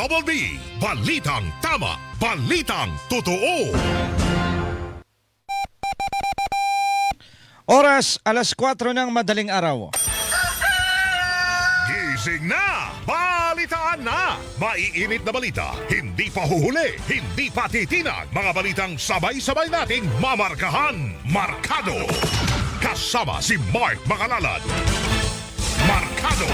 Double B, Balitang Tama, Balitang Totoo. Oras, alas 4 ng madaling araw. Gising na! Balitaan na! Maiinit na balita, hindi pa huhuli, hindi pa titinag. Mga balitang sabay-sabay nating mamarkahan. Markado! Kasama si Mark Makalalad. Markado!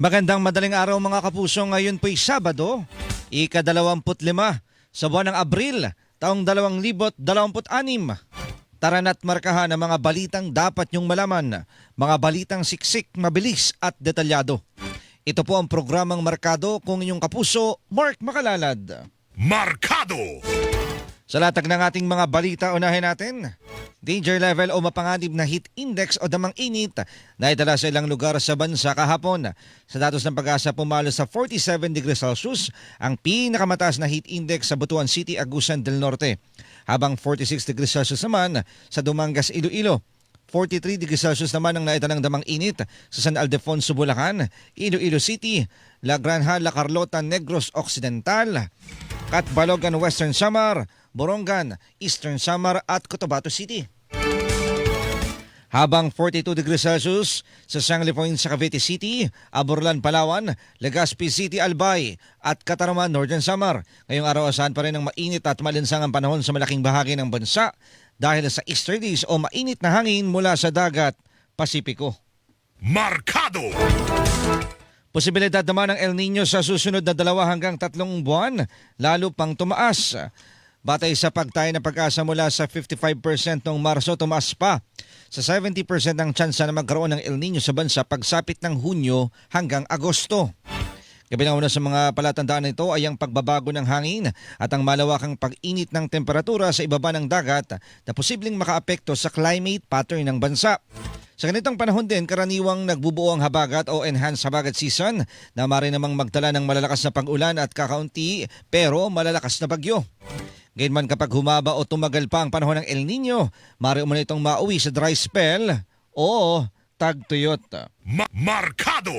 Magandang madaling araw mga kapuso. Ngayon po'y Sabado, ika-25 sa buwan ng Abril, taong 2026. Tara na't markahan ang mga balitang dapat niyong malaman, mga balitang siksik, mabilis at detalyado. Ito po ang programang Markado kung inyong kapuso, Mark Makalalad. Markado! Sa latag ng ating mga balita, unahin natin. Danger level o mapanganib na heat index o damang init na itala sa ilang lugar sa bansa kahapon. Sa datos ng Pag-asa, pumalo sa 47 degrees Celsius ang pinakamataas na heat index sa Butuan City, Agusan del Norte. Habang 46 degrees Celsius naman sa Dumangas, Iloilo. 43 degrees Celsius naman ang naitalang damang init sa San Ildefonso, Bulacan, Iloilo City, La Granja, La Carlota, Negros Occidental. Catbalogan, Western Samar, Borongan, Eastern Samar at Cotabato City. Habang 42 degrees Celsius sa Sangli Point sa Cavite City, Aborlan, Palawan, Legazpi City, Albay at Cataraman, Northern Samar. Ngayong araw asahan pa rin ng mainit at malinsang ang panahon sa malaking bahagi ng bansa dahil sa easterlies o mainit na hangin mula sa dagat Pasipiko. Markado! Posibilidad naman ng El Nino sa susunod na 2 hanggang 3 buwan, lalo pang tumaas. Batay sa pagtaya ng pag-asa mula sa 55% noong Marso, tumaas pa sa 70% ang tsansa na magkaroon ng El Nino sa bansa pagsapit ng Hunyo hanggang Agosto. Kabilang una sa mga palatandaan nito ay ang pagbabago ng hangin at ang malawakang pag-init ng temperatura sa ibaba ng dagat na posibleng makaapekto sa climate pattern ng bansa. Sa ganitong panahon din, karaniwang nagbubuo ang habagat o enhanced habagat season na maaari namang magdala ng malalakas na pag-ulan at kakaunti pero malalakas na bagyo. Gayunman kapag humaba o tumagal pa ang panahon ng El Nino, maaari umano itong mauwi sa dry spell o tagtuyot. Markado!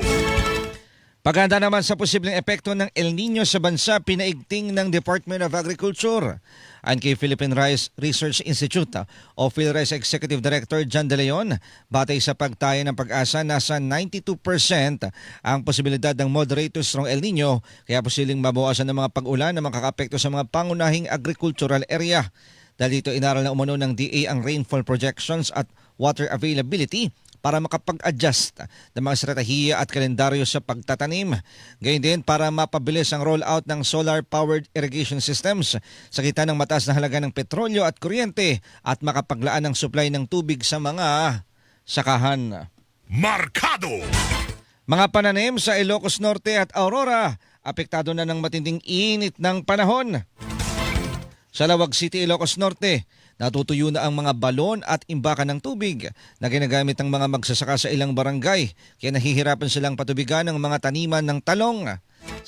Paghanda naman sa posibleng epekto ng El Nino sa bansa, pinaigting ng Department of Agriculture. Ayon kay Philippine Rice Research Institute o PhilRice Executive Director John De Leon, batay sa pagtaya ng pag-asa, nasa 92% ang posibilidad ng moderate to strong El Nino, kaya posibleng mabawasan ng mga pag-ulan na makakaapekto sa mga pangunahing agricultural area. Dahil dito inaral na umano ng DA ang rainfall projections at water availability para makapag-adjust ng mga estratehiya at kalendaryo sa pagtatanim. Gayun din para mapabilis ang rollout ng solar-powered irrigation systems sa gitna ng mataas na halaga ng petrolyo at kuryente at makapaglaan ng supply ng tubig sa mga sakahan. Markado! Mga pananim sa Ilocos Norte at Aurora, apektado na ng matinding init ng panahon. Sa Lawag City, Ilocos Norte, natutuyo na ang mga balon at imbakan ng tubig na ginagamit ng mga magsasaka sa ilang barangay, kaya nahihirapan silang patubigan ng mga taniman ng talong.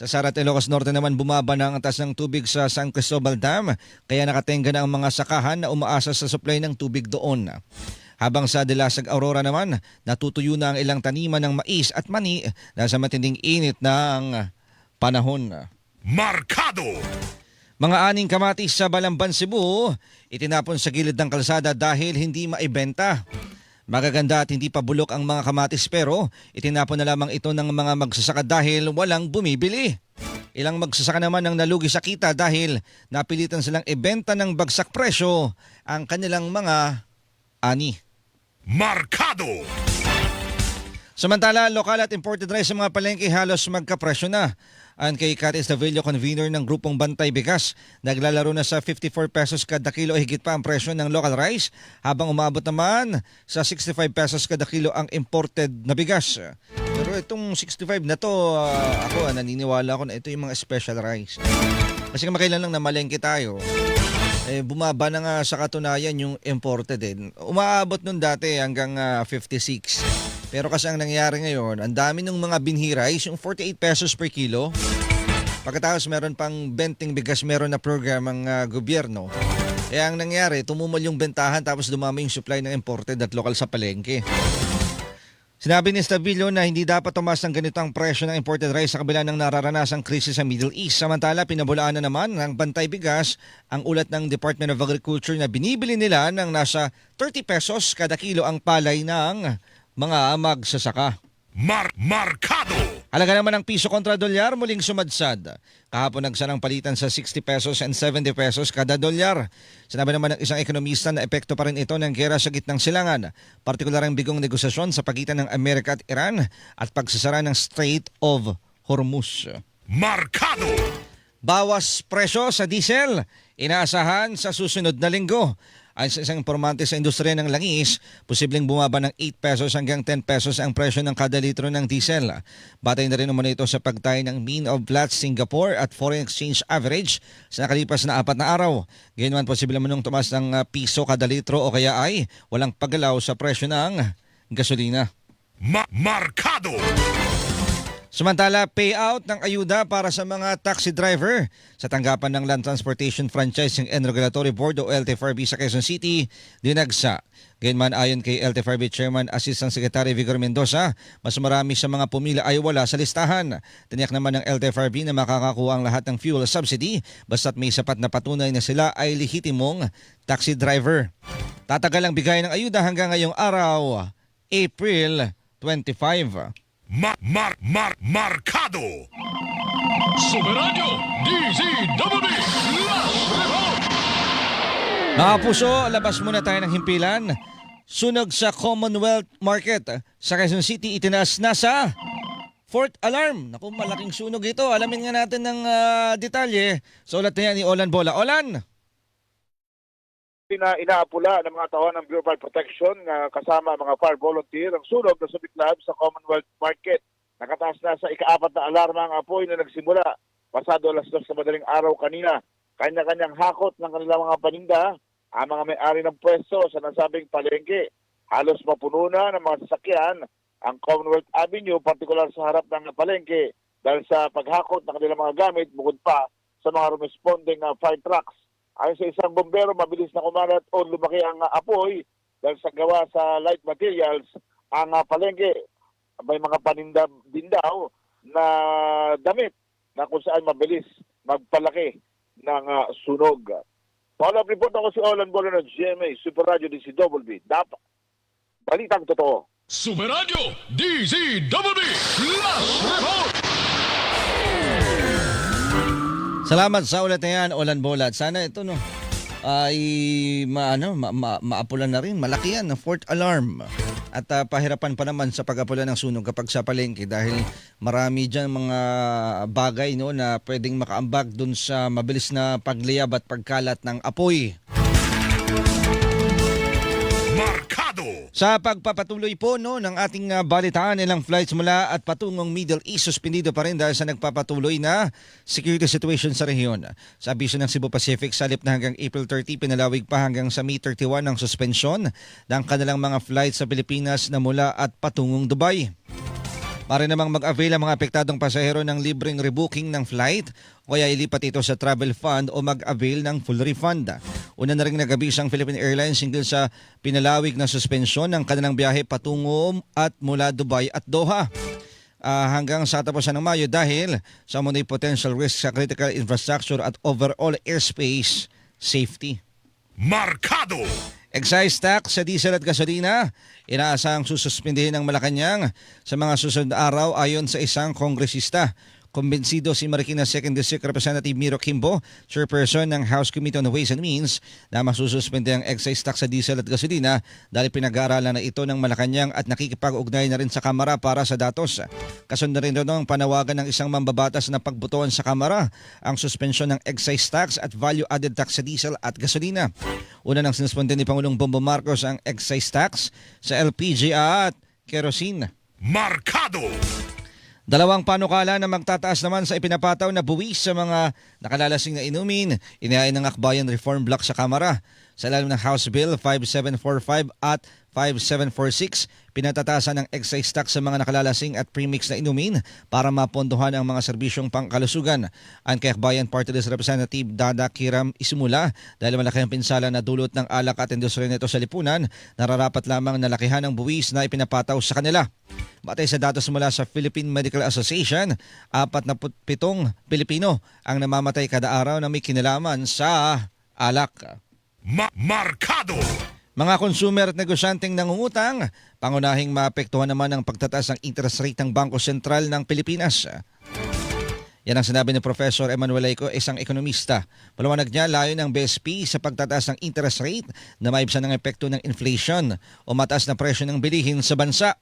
Sa Sarat, Ilocos Norte naman, bumaba na ang antas ng tubig sa San Cristobal Dam, kaya nakatenga na ang mga sakahan na umaasa sa supply ng tubig doon. Habang sa Dilasag, Aurora naman, natutuyo na ang ilang taniman ng mais at mani dahil sa matinding init ng panahon. Markado! Mga aning kamatis sa Balamban, Cebu, itinapon sa gilid ng kalsada dahil hindi maibenta. Magaganda at hindi pa bulok ang mga kamatis pero itinapon na lamang ito ng mga magsasaka dahil walang bumibili. Ilang magsasaka naman ang nalugi sa kita dahil napilitan silang ibenta ng bagsak presyo ang kanilang mga ani. Markado! Samantala, lokal at imported rice sa mga palengke halos magkapresyo na. Ayon kay Catis Davillo, convener ng grupong Bantay Bigas, naglalaro na sa 54 pesos kada kilo, higit pa ang presyo ng local rice, habang umabot naman sa 65 pesos kada kilo ang imported na bigas. Pero itong 65 na to, ako naniniwala ko na ito yung mga special rice. Kasi makailan lang na malengke tayo, bumaba na nga sa katunayan yung imported din. Umaabot nun dati hanggang 56. Pero kasi ang nangyari ngayon, ang dami ng mga binhi rice, yung 48 pesos per kilo. Pagkatapos meron pang benting bigas, meron na program ang gobyerno. Kaya ang nangyari, tumumal yung bentahan tapos dumami yung supply ng imported at local sa palengke. Sinabi ni Stabillo na hindi dapat tumaas ng ganito ang presyo ng imported rice sa kabila ng nararanasang krisis sa Middle East. Samantala, pinabulaan na naman ng Bantay Bigas ang ulat ng Department of Agriculture na binibili nila ng nasa 30 pesos kada kilo ang palay ng mga magsasaka. Markado! Halaga naman ng piso kontra dolyar muling sumadsad. Kahapon nagsanang palitan sa 60 pesos and 70 pesos kada dolyar. Sinabi naman ng isang ekonomista na epekto pa rin ito ng giyera sa gitnang silangan, partikular ang bigong negosasyon sa pagitan ng Amerika at Iran at pagsasara ng Strait of Hormuz. Markado! Bawas presyo sa diesel, inaasahan sa susunod na linggo. Ayon sa isang impormante sa industriya ng langis, posibleng bumaba ng 8 pesos hanggang 10 pesos ang presyo ng kada litro ng diesel. Batay na rin naman ito sa pagtay ng mean of Platts Singapore at foreign exchange average sa nakalipas na 4 na araw. Gayunman, posible naman tumaas ng piso kada litro o kaya ay walang paggalaw sa presyo ng gasolina. Markado! Samantala, payout ng ayuda para sa mga taxi driver sa tanggapan ng Land Transportation Franchising and Regulatory Board o LTFRB sa Quezon City, dinagsa. Gayunman ayon kay LTFRB Chairman Assistant Secretary Vigor Mendoza, mas marami sa mga pumila ay wala sa listahan. Tiniyak naman ng LTFRB na makakakuha ang lahat ng fuel subsidy basta't may sapat na patunay na sila ay lehitimong taxi driver. Tatagal ang bigay ng ayuda hanggang ngayong araw, April 25. Markado! Superadyo DZWB Last Report! Mga puso, labas muna tayo ng himpilan. Sunog sa Commonwealth Market sa Quezon City, itinaas na sa fourth alarm. Naku, malaking sunog ito. Alamin nga natin ng detalye. Sa ulat na yan ni Olan Bola. Olan! Inaapula ng mga tao ng Bureau of Fire Protection kasama mga fire volunteer ang sunog na sumiklab sa Commonwealth Market. Nakataas na sa ika-4 na alarma ang apoy na nagsimula pasado alas 2 sa madaling araw kanina. Kanya-kanyang hakot ng kanilang mga paninda ang mga may-ari ng pwesto sa nasabing palengke. Halos mapuno na ng mga sasakyan ang Commonwealth Avenue, partikular sa harap ng palengke dahil sa paghakot ng kanilang mga gamit bukod pa sa mga responding fire trucks. Ayon sa isang bombero, mabilis na kumalat o lumaki ang apoy dahil sa gawa sa light materials ang palengke. May mga paninda din daw na damit na kung saan mabilis magpalaki ng sunog. Follow-up report ako si Olan Bola ng GMA Super Radio DZWB. Dapat balitang totoo. Superadyo DZWB Last Report! Salamat sa ulat na yan, Olan Bola. At sana ito ay maapulan na rin. Malaki yan, fourth alarm. At pahirapan pa naman sa pag-apulan ng sunog kapag sa palengke dahil marami dyan mga bagay na pwedeng makaambag dun sa mabilis na pagliyab at pagkalat ng apoy. Markado! Sa pagpapatuloy po ng ating balitaan, ilang flights mula at patungong Middle East suspendido pa rin dahil sa nagpapatuloy na security situation sa rehiyon. Sa abiso ng Cebu Pacific, salip na hanggang April 30, pinalawig pa hanggang sa May 31 ang suspensyon ng kanilang mga flights sa Pilipinas na mula at patungong Dubai. Para namang mag-avail ang mga apektadong pasahero ng libreng rebooking ng flight o kaya ilipat ito sa travel fund o mag-avail ng full refund. Una na rin nag-abis ang Philippine Airlines hinggil sa pinalawig na suspensyon ng kanilang biyahe patungo at mula Dubai at Doha. Hanggang sa tapusan ng Mayo dahil sa umunay potential risk sa critical infrastructure at overall airspace safety. Markado! Excise tax sa diesel at gasolina, inaasahang sususpindihin ng Malacanang sa mga susunod na araw ayon sa isang kongresista. Kumbinsido si Marikina 2nd District Representative Miro Kimbo, chairperson ng House Committee on Ways and Means, na masususpende ang excise tax sa diesel at gasolina dahil pinag-aaralan na ito ng Malacanang at nakikipag-ugnay na rin sa Kamara para sa datos. Kasunod rin doon ang panawagan ng isang mambabatas na pagbutuan sa Kamara ang suspensyon ng excise tax at value-added tax sa diesel at gasolina. Una nang sinuspende ni Pangulong Bongbong Marcos ang excise tax sa LPG at kerosene. Markado! Dalawang panukala na magtataas naman sa ipinapataw na buwis sa mga nakalalasing na inumin, inihain ng Akbayan Reform Bloc sa Kamara. Sa ilalim ng House Bill 5745 at 5746, pinatatasan ng excise tax sa mga nakalalasing at premix na inumin para mapondohan ang mga serbisyong pangkalusugan. Ang kay Akbayan Party List Representative Dada Kiram isimula dahil malaki ang pinsala na dulot ng alak at industriya nito sa lipunan, nararapat lamang na lakihan ang buwis na ipinapataw sa kanila. Batay sa datos mula sa Philippine Medical Association, 47 Pilipino ang namamatay kada araw na may kinalaman sa alak. Markado! Mga consumer at negosyanteng nangungutang, pangunahing maapektuhan naman ang pagtataas ng interest rate ng Bangko Sentral ng Pilipinas. Yan ang sinabi ni Professor Emmanuel Laico, isang ekonomista. Paliwanag niya, layo ng BSP sa pagtataas ng interest rate na maibsan ng epekto ng inflation o mataas na presyo ng bilihin sa bansa.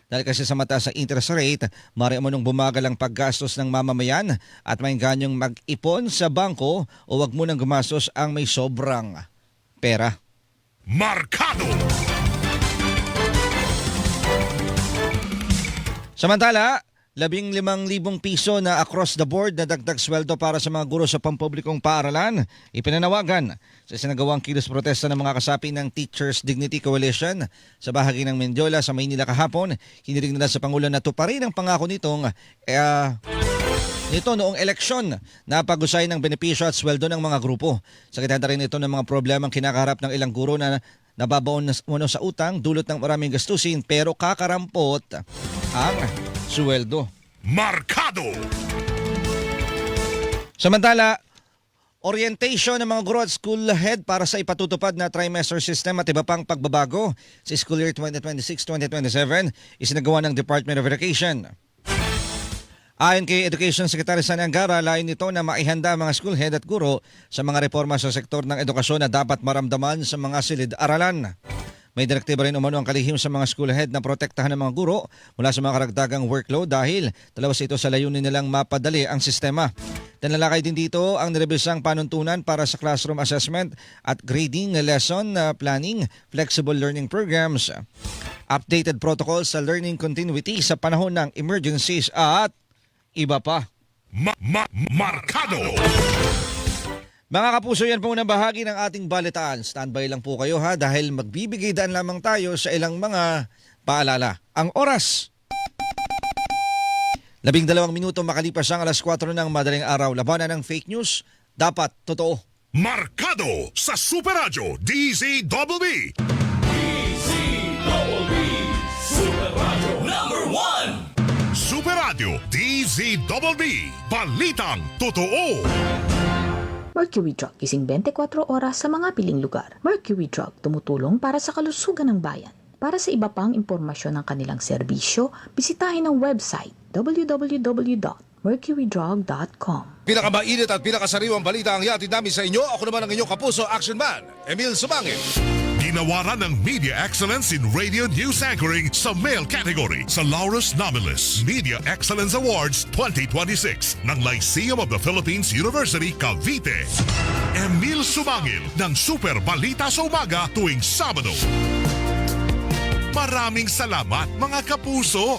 Dahil kasi sa mataas na interest rate, maaari mo nung bumagal ang paggastos ng mamamayan at mainganyong mag-ipon sa bangko o wag mo nang gumastos ang may sobrang pera. Markado! Samantala, 15,000 piso na across the board na dagdag sweldo para sa mga guro sa pampublikong paaralan. Ipinanawagan sa sinagawang kilos protesta ng mga kasapi ng Teachers Dignity Coalition sa bahagi ng Mendiola sa Maynila kahapon. Hiniling nila sa Pangulo na tuparin ang pangako nito noong eleksyon na pag-usay ng benepisyo at sweldo ng mga grupo. Sakitan rin ito ng mga problemang kinakaharap ng ilang guro na nababaon sa utang dulot ng maraming gastusin pero kakarampot ang sweldo. Markado! Samantala, orientation ng mga guro at school head para sa ipatutupad na trimester system at iba pang pagbabago sa school year 2026-2027 isinagawa ng Department of Education. Ayon kay Education Secretary Sani Angara, layon nito na maihanda ang mga school head at guro sa mga reforma sa sektor ng edukasyon na dapat maramdaman sa mga silid-aralan. May direktiba rin umano ang kalihim sa mga school head na protektahan ng mga guro mula sa mga karagdagang workload dahil dalawa ito sa layunin nilang mapadali ang sistema. Tinalakay din dito ang nirebisang panuntunan para sa classroom assessment at grading, lesson planning, flexible learning programs, updated protocols sa learning continuity sa panahon ng emergencies at iba pa. Markado! Mga kapuso, yan po unang bahagi ng ating balitaan. Standby lang po kayo ha dahil magbibigay daan lamang tayo sa ilang mga paalala. Ang oras, 12 minuto makalipas ang alas 4 ng madaling araw. Labanan ng fake news, dapat totoo. Markado sa Super Radio DZBB. Super Radio number 1. Super Radio DZBB. Balitang totoo. Mercury Drug, gising 24 oras sa mga piling lugar. Mercury Drug, tumutulong para sa kalusugan ng bayan. Para sa iba pang impormasyon ng kanilang serbisyo, bisitahin ang website www.mercurydrug.com. Pinakamainit at pinakasariwang balita ang ihatid namin sa inyo. Ako naman ang inyong kapuso, Action Man, Emil Sumangit. Ginawaran ng Media Excellence in Radio News Anchoring sa male category sa Laurus Nomilis Media Excellence Awards 2026 ng Lyceum of the Philippines University, Cavite. Emil Sumangil ng Super Balita sa Umaga tuwing Sabado. Maraming salamat mga kapuso!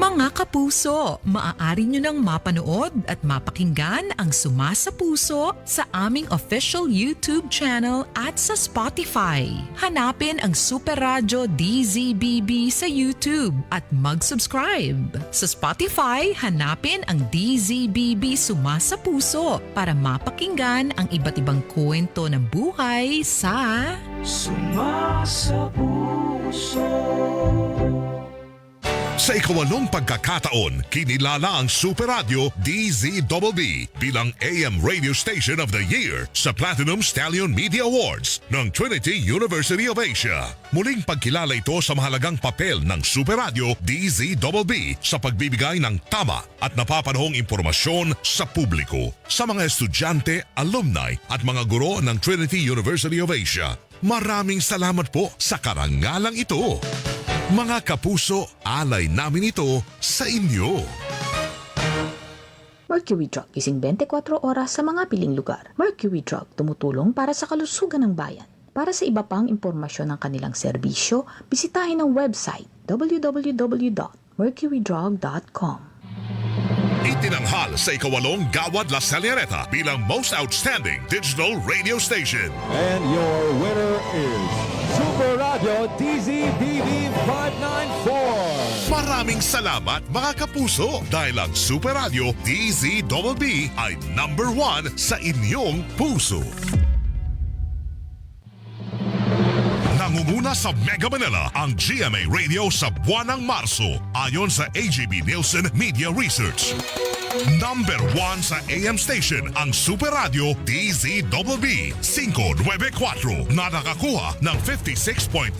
Mga kapuso, maaari nyo nang mapanood at mapakinggan ang Suma sa Puso sa aming official YouTube channel at sa Spotify. Hanapin ang Super Radio DZBB sa YouTube at mag-subscribe. Sa Spotify, hanapin ang DZBB Suma sa Puso para mapakinggan ang iba't ibang kwento ng buhay sa Suma sa Puso. Sa ikawalong pagkakataon, kinilala ang Super Radio DZBB bilang AM Radio Station of the Year sa Platinum Stallion Media Awards ng Trinity University of Asia. Muling pagkilala ito sa mahalagang papel ng Super Radio DZBB sa pagbibigay ng tama at napapanahong impormasyon sa publiko, sa mga estudyante, alumni at mga guro ng Trinity University of Asia. Maraming salamat po sa karangalang ito. Mga kapuso, alay namin ito sa inyo. Mercury Drug, gising 24 oras sa mga piling lugar. Mercury Drug, tumutulong para sa kalusugan ng bayan. Para sa iba pang impormasyon ng kanilang serbisyo, bisitahin ang website www.mercurydrug.com. Itinanghal sa ikawalong Gawad La Salineta bilang Most Outstanding Digital Radio Station. And your winner is Super Radio DZBB 594. Maraming salamat mga kapuso dahil ang Super Radio DZBB ay number 1 sa inyong puso. Nangunguna sa Mega Manila ang GMA Radio sa buwan ng Marso ayon sa AGB Nielsen Media Research. Number 1 sa AM station ang Super Radio DZBB 594 na nakakuha ng 56.3%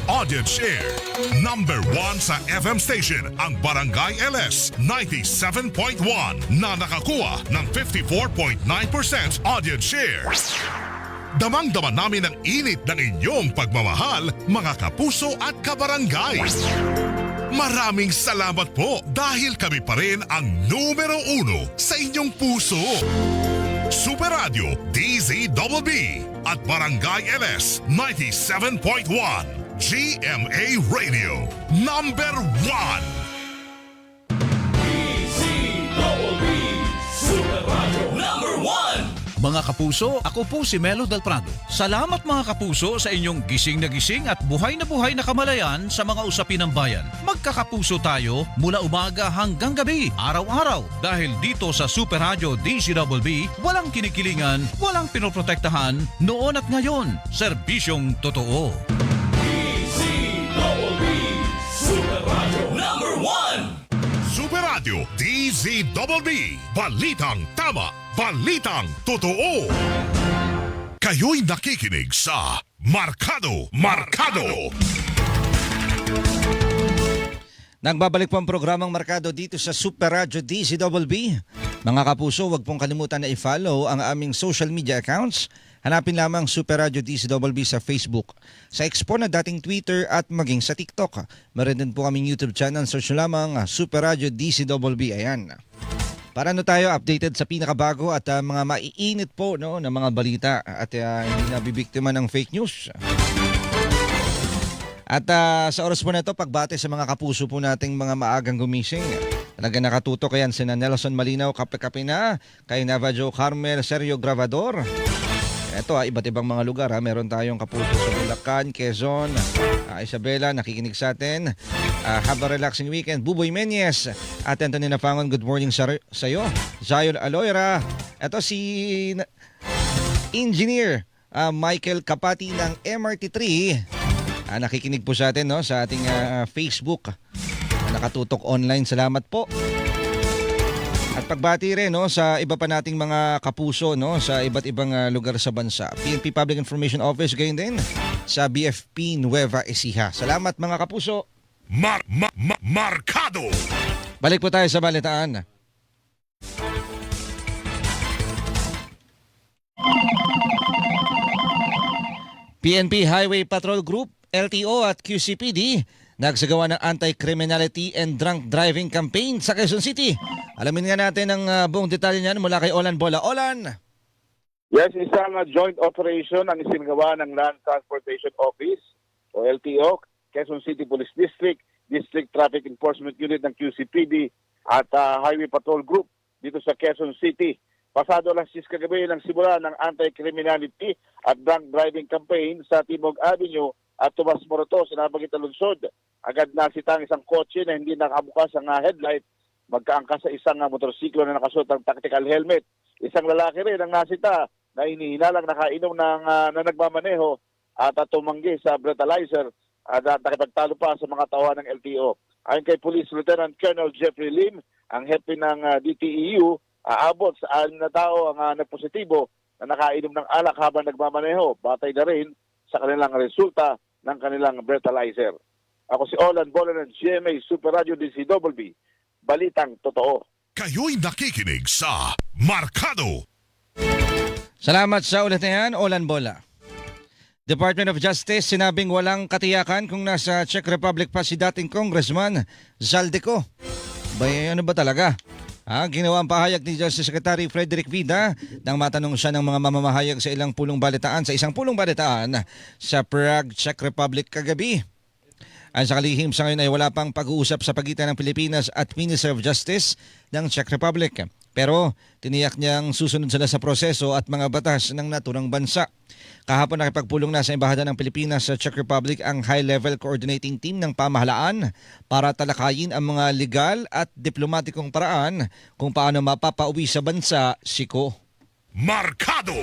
audience share. Number 1 sa FM station ang Barangay LS 97.1 na nakakuha ng 54.9% audience share. Damang-daman namin ang init ng inyong pagmamahal, mga kapuso at kabarangay. Maraming salamat po dahil kami pa rin ang numero 1 sa inyong puso. Super Radio DZBB at Barangay LS 97.1 GMA Radio, number 1. Super Radio number 1. Mga kapuso, ako po si Melo Del Prado. Salamat mga kapuso sa inyong gising na buhay na kamalayan sa mga usapin ng bayan. Magkakapuso tayo mula umaga hanggang gabi, araw-araw. Dahil dito sa Super Radio DZBB, walang kinikilingan, walang pinoprotektahan, noon at ngayon. Serbisyong totoo. Super Radio number 1. Super Radio DZBB, balitang tama, balitang totoo. Kayo'y nakikinig sa Markado. Nagbabalik po ang programang Markado dito sa Super Radio DZBB. Mga kapuso, huwag pong kalimutan na i-follow ang aming social media accounts. Hanapin lamang Super Radio DZBB sa Facebook, sa Expo na dating Twitter at maging sa TikTok. Meron din po kaming YouTube channel, search lamang Super Radio DZBB. Ayan. Para tayo updated sa pinakabago at mga maiinit po ng mga balita at hindi nabibiktima ng fake news. At sa oras po na ito, pagbate sa mga kapuso po nating mga maagang gumising. Talaga nakatutok yan sina Nelson Malinaw, Kape-Kape na, kay Navajo Carmel, Sergio Gravador. Ito iba't ibang mga lugar. Meron tayong kapuso sa Bulacan, Quezon, Isabela, nakikinig sa atin. Have a relaxing weekend. Buboy Menyes at Anthony Nafangon, good morning sa iyo. Zion Aloyra. Ito si Engineer Michael Kapati ng MRT3. Nakikinig po sa atin sa ating Facebook. Nakatutok online. Salamat po. At pagbati rin sa iba pa nating mga kapuso sa iba't ibang lugar sa bansa. PNP Public Information Office, gayon din sa BFP Nueva Ecija. Salamat mga kapuso. Markado. Balik po tayo sa balitaan. PNP Highway Patrol Group, LTO at QCPD nagsagawa ng Anti-Criminality and Drunk Driving Campaign sa Quezon City. Alamin nga natin ang buong detalye niyan mula kay Olan Bola. Olan! Yes, isang joint operation ang isinagawa ng Land Transportation Office o LTO, Quezon City Police District, District Traffic Enforcement Unit ng QCPD at Highway Patrol Group dito sa Quezon City. Pasado alas 6 kagabi ng simula ng Anti-Criminality at Drunk Driving Campaign sa Timog Avenue at Tomas Morato sa Nabanggit na lungsod. Agad nasitang isang kotse na hindi nakabukas ang headlight, magkaangkas sa isang motorsiklo na nakasuot ng tactical helmet. Isang lalaki rin ang nasita na inihinalang nakainom na nagmamaneho at tumanggi sa breathalyzer at nakipagtalo pa sa mga tauhan ng LTO. Ayon kay Police Lieutenant Colonel Jeffrey Lim, ang hepe ng DTEU, aabot sa 6 na tao ang nagpositibo na nakainom ng alak habang nagmamaneho. Batay na rin sa kanilang resulta ng kanilang breathalyzer. Ako si Olan Bola ng GMA Super Radio DZBB. Balitang totoo. Kayo'y nakikinig sa Markado. Salamat sa ulit na yan, Olan Bola. Department of Justice sinabing walang katiyakan kung nasa Czech Republic pa si dating Congressman Zaldico. Ano ba talaga? Ginawa ang pahayag ni Justice Secretary Frederick Vida nang matanong siya ng mga mamamahayag sa isang pulong balitaan sa Prague, Czech Republic kagabi. Ang sa kalihim sa ngayon ay wala pang pag-uusap sa pagitan ng Pilipinas at Minister of Justice ng Czech Republic. Pero tiniyak niyang susunod sila sa proseso at mga batas ng naturang bansa. Kahapon nakipagpulong na sa Embahada ng Pilipinas sa Czech Republic ang high-level coordinating team ng pamahalaan para talakayin ang mga legal at diplomatikong paraan kung paano mapapauwi sa bansa si Ko. Markado!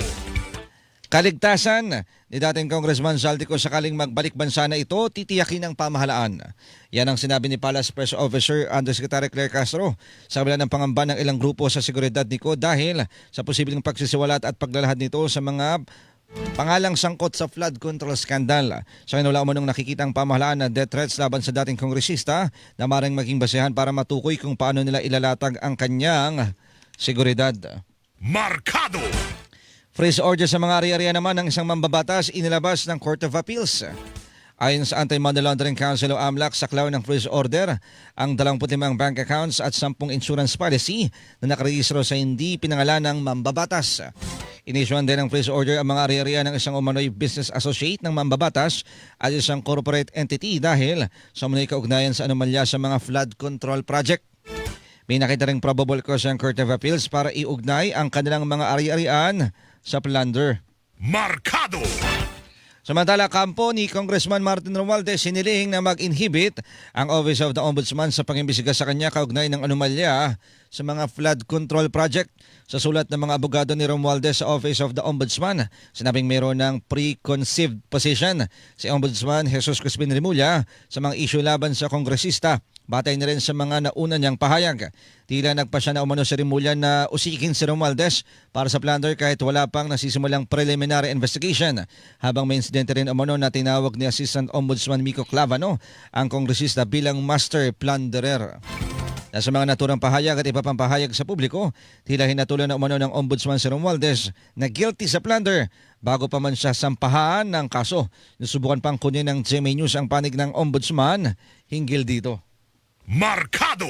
Kaligtasan ni dating Congressman Zaldico sakaling magbalik bansa na ito, titiyakin ng pamahalaan. Yan ang sinabi ni Palace Press Officer Undersecretary Claire Castro sa kabila ng pangamba ng ilang grupo sa seguridad ni Ko dahil sa posibleng pagsisiwalat at paglalahad nito sa mga pangalang sangkot sa flood control scandal. Sa kanila umunong nakikita ang pamahalaan na death threats laban sa dating kongresista na maring maging basehan para matukoy kung paano nila ilalatag ang kanyang seguridad. Markado! Freeze order sa mga ari-arian naman ng isang mambabatas inilabas ng Court of Appeals. Ayon sa Anti-Money Laundering Council o AMLAC, saklaw ng freeze order ang 25 bank accounts at 10 insurance policy na nakarehistro sa hindi pinangalan ng mambabatas. Inisyuan din ng freeze order ang mga ari-arian ng isang umano'y business associate ng mambabatas at isang corporate entity dahil sa umano'y kaugnayan sa anomalya sa mga flood control project. May nakita ring probable cause ang Court of Appeals para iugnay ang kanilang mga ari-arian sa plunder. Markado! Samantala, kampo ni Congressman Martin Romualdez siniling na mag-inhibit ang Office of the Ombudsman sa pangimbisiga sa kanya kaugnay ng anomalya sa mga flood control project. Sa sulat ng mga abogado ni Romualdez sa Office of the Ombudsman, sinabing mayroon ng preconceived position si Ombudsman Jesus Crispin Remulla sa mga issue laban sa kongresista. Batay na rin sa mga nauna niyang pahayag. Tila nagpasya na umano si Remulla na usikin si Romualdez para sa plunder kahit wala pang nasisimulang preliminary investigation. Habang may insidente rin umano na tinawag ni Assistant Ombudsman Miko Clavano ang kongresista bilang master plunderer. Sa mga naturang pahayag at iba pang pahayag sa publiko, tila hinatulan na umano ng Ombudsman si Romualdez na guilty sa plunder bago pa man siya sampahan ng kaso. Nasubukan pang kunin ng GMA News ang panig ng Ombudsman hinggil dito. Markado!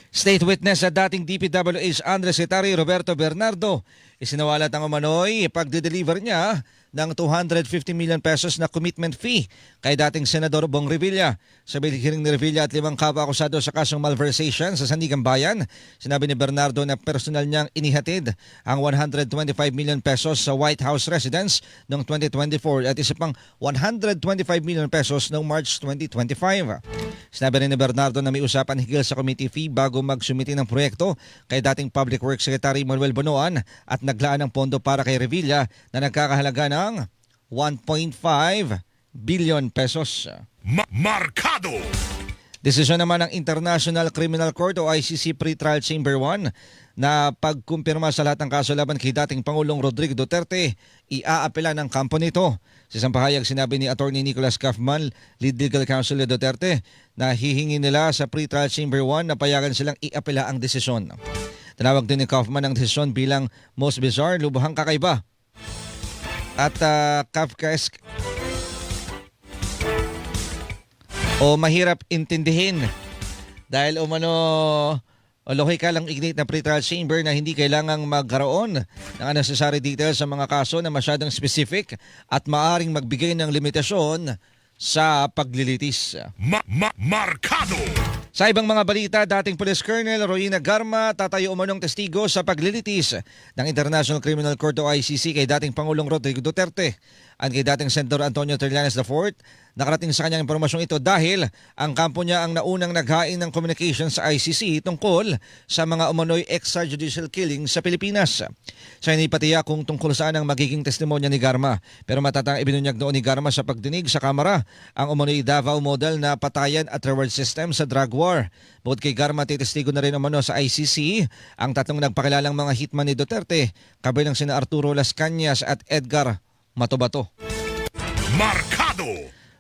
State witness sa dating DPWH Undersecretary Roberto Bernardo, isinawalat ang umano'y pagde-deliver niya ng 250 million pesos na commitment fee kay dating Senador Bong Revilla. Sa hearing ni Revilla at 5 kapwa-akusado sa kasong malversation sa Sandigan Bayan, sinabi ni Bernardo na personal niyang inihatid ang 125 million pesos sa White House residence noong 2024 at isa pang 125 million pesos noong March 2025. Sinabi rin ni Bernardo na may usapan higil sa committee fee bago magsumiti ng proyekto kay dating Public Works Secretary Manuel Bonoan at naglaan ng pondo para kay Revilla na nagkakahalaga ng 1.5 billion pesos. Markado! Desisyon naman ng International Criminal Court o ICC Pretrial Chamber 1 na pagkumpirma sa lahat ng kaso laban kay dating Pangulong Rodrigo Duterte, iaapela ng kampo nito. Sa isang pahayag, sinabi ni Attorney Nicholas Kaufman, Lead Legal Counsel ni Duterte, na hihingi nila sa Pretrial Chamber 1 na payagan silang iapela ang desisyon. Tinawag din ni Kaufman ang desisyon bilang most bizarre, lubhang kakaiba at Kafkaesque o mahirap intindihin dahil umano lohika lang ignite na pretrial chamber na hindi kailangang magkaroon ng unnecessary details sa mga kaso na masyadong specific at maaring magbigay ng limitasyon sa paglilitis. Markado! Sa ibang mga balita, dating Police Colonel Roina Garma tatayo umanong testigo sa paglilitis ng International Criminal Court o ICC kay dating Pangulong Rodrigo Duterte. At kay dating Senator Antonio Trillanes IV, nakarating sa kanyang impormasyong ito dahil ang kampo niya ang naunang naghain ng communication sa ICC tungkol sa mga umano'y extrajudicial killing sa Pilipinas. Siya inipatiya kung tungkol saan ang magiging testimonya ni Garma, pero matatang ibinunyag noon ni Garma sa pagdinig sa Kamara ang umano'y Davao model na patayan at reward system sa drug war. Bukod kay Garma, titestigo na rin umano sa ICC ang tatlong nagpakilalang mga hitman ni Duterte, kabilang sina Arturo Las Cañas at Edgar Matobato. Markado!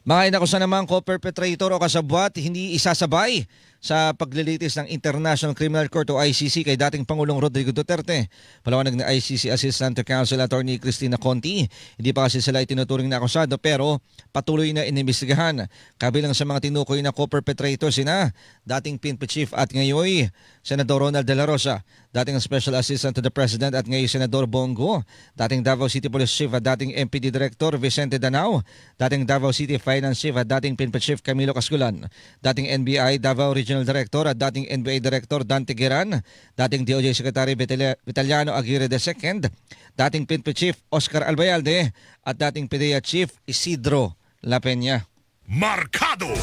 Mga inakusan namang co-perpetrator o kasabwat hindi isasabay sa paglilitis ng International Criminal Court o ICC kay dating Pangulong Rodrigo Duterte. Palawanag ni ICC Assistant Counsel Attorney Cristina Conti, hindi pa kasi sila itinuturing na akusado pero patuloy na inimbestigahan. Kabilang sa mga tinukoy na co-perpetrator sina dating PNP Chief at ngayon Senador Ronald De La Rosa, dating Special Assistant to the President at ngayon Senador Bongo, dating Davao City Police Chief at dating MPD Director Vicente Danao, dating Davao City Finance Chief at dating PNP Chief Camilo Casculan, dating NBI Davao Regional Director at dating NBA Director Dante Gueran, dating DOJ Secretary Vitaliano Aguirre II, dating PNP Chief Oscar Albayalde at dating PDEA Chief Isidro La Peña. Markado!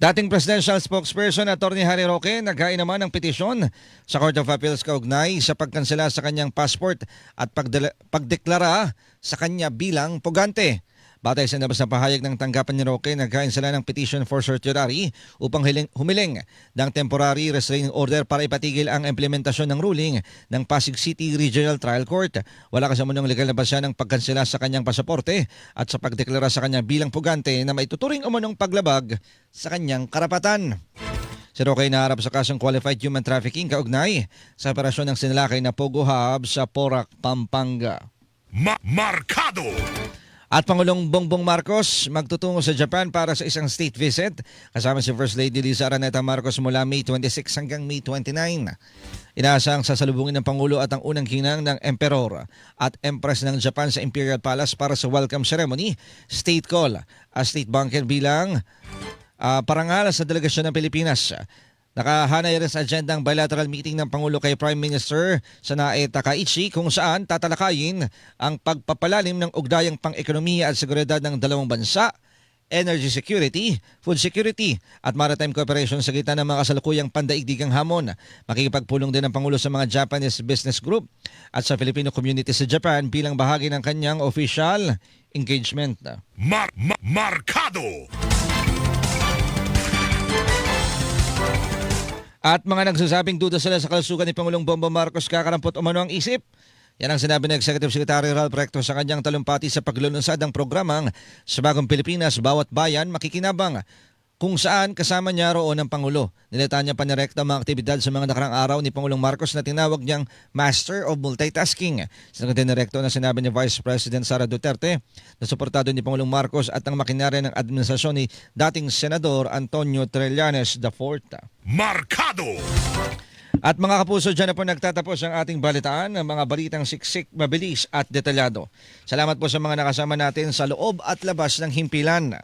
Dating Presidential Spokesperson Attorney Harry Roque naghain naman ng petisyon sa Court of Appeals kaugnay sa pagkansela sa kanyang passport at pagdeklara sa kanya bilang pugante. Batay sa nabas na pahayag ng tanggapan ni Roque, naghain sila ng petition for certiorari upang humiling ng temporary restraining order para ipatigil ang implementasyon ng ruling ng Pasig City Regional Trial Court. Wala kasamunong legal na basa ng pagkansela sa kanyang pasaporte at sa pagdeklara sa kanya bilang pugante na maituturing umunong paglabag sa kanyang karapatan. Si Roque naharap sa kasong qualified human trafficking kaugnay sa operasyon ng sinalakay na Pogo Hub sa Porac, Pampanga. Markado! At Pangulong Bongbong Marcos magtutungo sa Japan para sa isang state visit kasama si First Lady Liza Araneta Marcos mula May 26 hanggang May 29. Inaasang sasalubungin ng Pangulo at ang unang ginang ng Emperor at Empress ng Japan sa Imperial Palace para sa welcome ceremony, state call, a state banquet bilang parangal sa delegasyon ng Pilipinas. Nakahanay rin sa agenda ang bilateral meeting ng Pangulo kay Prime Minister Sanae Takaichi kung saan tatalakayin ang pagpapalalim ng ugdayang pang-ekonomiya at seguridad ng dalawang bansa, energy security, food security at maritime cooperation sa gitna ng mga kasalukuyang pandaigdigang hamon. Makikipagpulong din ang Pangulo sa mga Japanese business group at sa Filipino community sa Japan bilang bahagi ng kanyang official engagement. Markado! At mga nagsasabing duda sila sa kalusugan ni Pangulong Bongbong Marcos kakarampot umano ang isip. Yan ang sinabi ng Executive Secretary Ralph Recto sa kanyang talumpati sa paglulunsad ng programang Sa Bagong Pilipinas, Bawat Bayan Makikinabang, kung saan kasama niya roon ang Pangulo. Nilita niya pa ni Recto ang mga aktibidad sa mga nakarang araw ni Pangulong Marcos na tinawag niyang Master of Multitasking. Sinagot din ni Recto na sinabi ni Vice President Sara Duterte na suportado ni Pangulong Marcos at ang makinarya ng administrasyon ni dating Senador Antonio Trillanes IV. Markado! At mga kapuso, dyan na po nagtatapos ang ating balitaan ng mga balitang siksik, mabilis at detalyado. Salamat po sa mga nakasama natin sa loob at labas ng himpilan.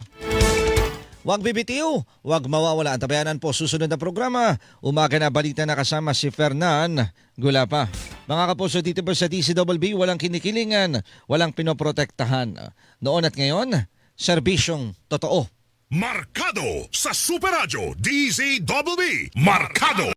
Huwag bibitiw, huwag mawawala ang tabayanan po susunod na programa. Umaga na balita na kasama si Fernan Gulapa. Mga kapuso, dito po sa DCWB, walang kinikilingan, walang pinoprotektahan. Noon at ngayon, serbisyong totoo. Markado sa Super Radio DZWB. Markado!